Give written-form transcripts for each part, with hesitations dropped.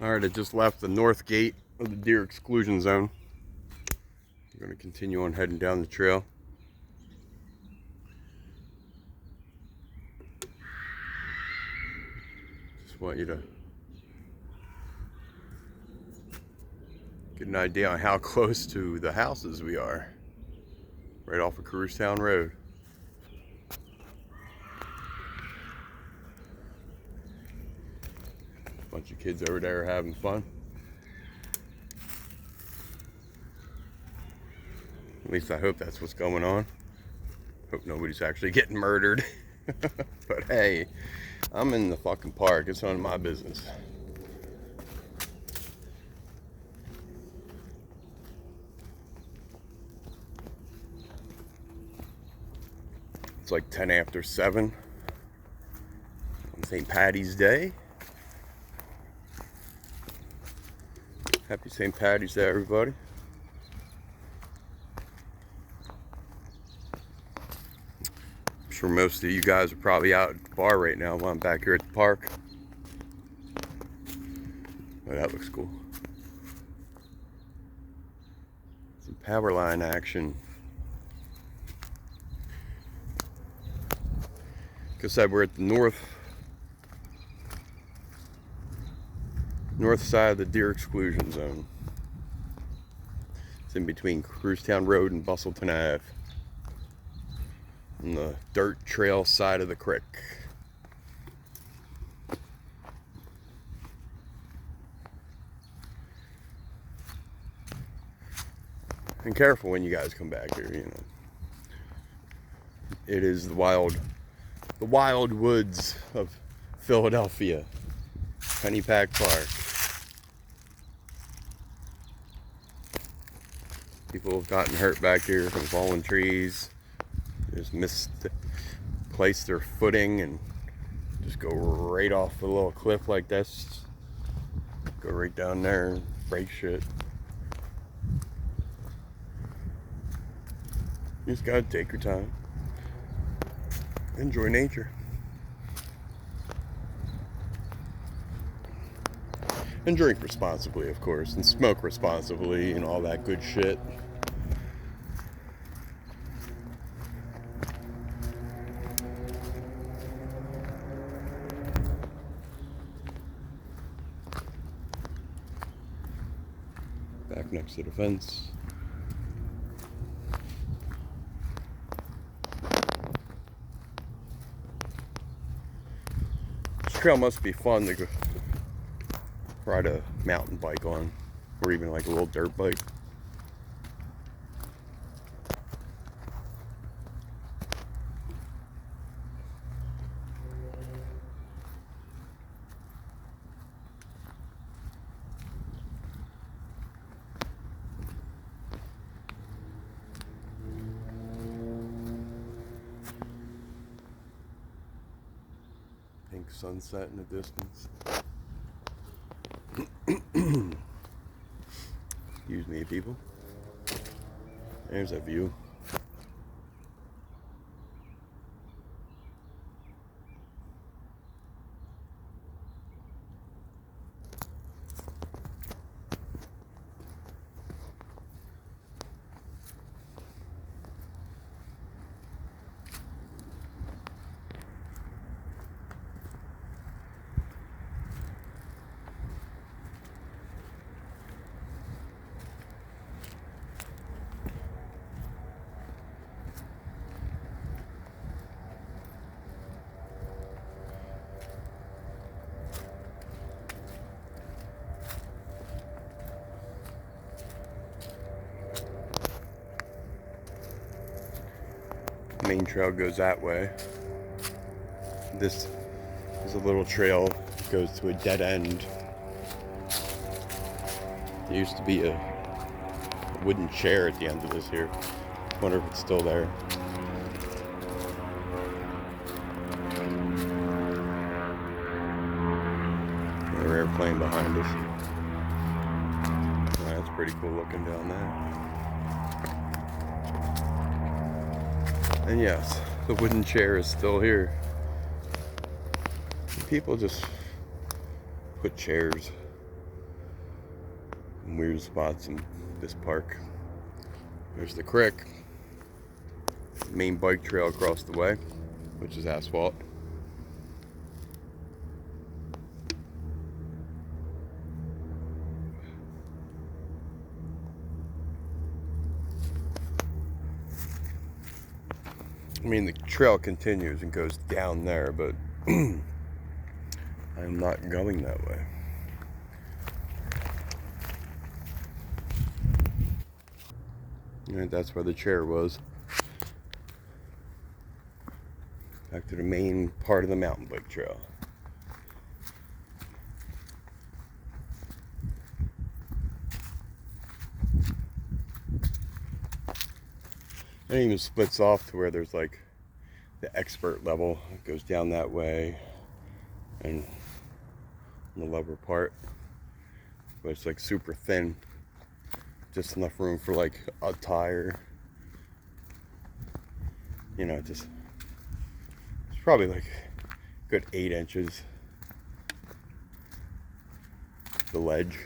Alright, I just left the north gate of the deer exclusion zone. I'm going to continue on heading down the trail. Just want you to get an idea on how close to the houses we are. Right off of Town Road. Bunch of kids over there having fun. At least I hope that's what's going on. Hope nobody's actually getting murdered. But hey, I'm in the fucking park. It's none of my business. It's like 10 after 7 on St. Patty's Day. Happy St. Patty's Day, everybody. I'm sure most of you guys are probably out at the bar right now while I'm back here at the park. Oh, that looks cool. Some power line action. Like I said, we're at the north side of the deer exclusion zone. It's in between Town Road and Bustleton Ave, on the dirt trail side of the creek. And careful when you guys come back here, you know. It is the wild woods of Philadelphia, Pennypack Park. People have gotten hurt back here from fallen trees. Just misplaced their footing and just go right off a little cliff like this. Go right down there and break shit. You just gotta take your time. Enjoy nature. And drink responsibly, of course, and smoke responsibly and all that good shit. Back next to the fence. This trail must be fun to go ride a mountain bike on, or even like a little dirt bike. Pink sunset in the distance. Excuse me, people. There's a view. Main trail goes that way. This is a little trail that goes to a dead end. There used to be a wooden chair at the end of this here. I wonder if it's still there. Another airplane behind us. Oh, that's pretty cool looking down there. And yes, the wooden chair is still here. People just put chairs weird spots in this park. There's the creek, main bike trail across the way, which is asphalt. I mean, the trail continues and goes down there, but I'm not going that way. And that's where the chair was. Back to the main part of the mountain bike trail. And it even splits off to where there's like the expert level. It goes down that way, and the lower part, but it's like super thin, just enough room for like a tire. You know, just it's probably like a good 8 inches. The ledge.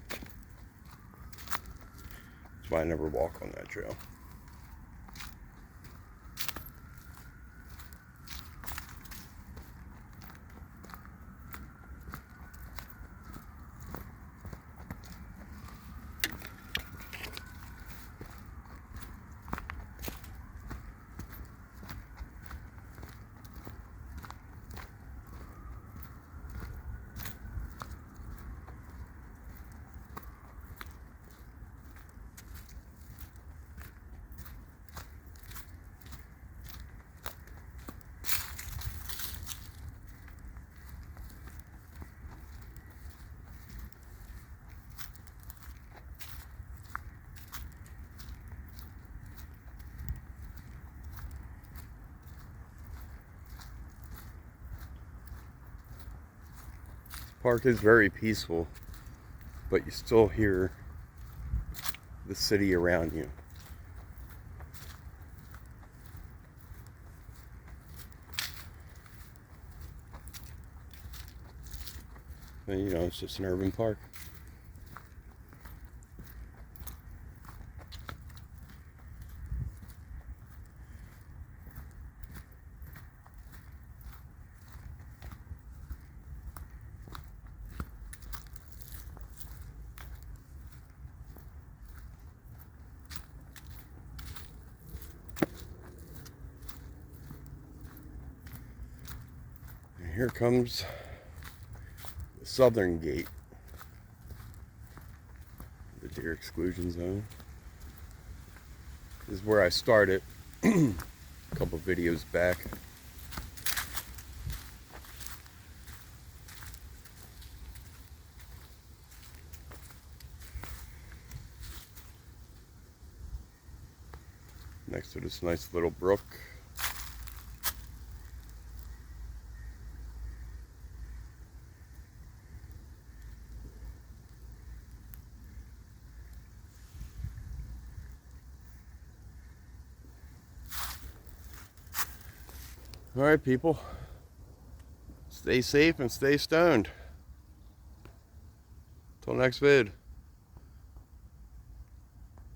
That's why I never walk on that trail. Park is very peaceful, but you still hear the city around you. And, you know, it's just an urban park. Here comes the southern gate, the deer exclusion zone. This is where I started a couple videos back. Next to this nice little brook. All right, people. Stay safe and stay stoned. Till next vid.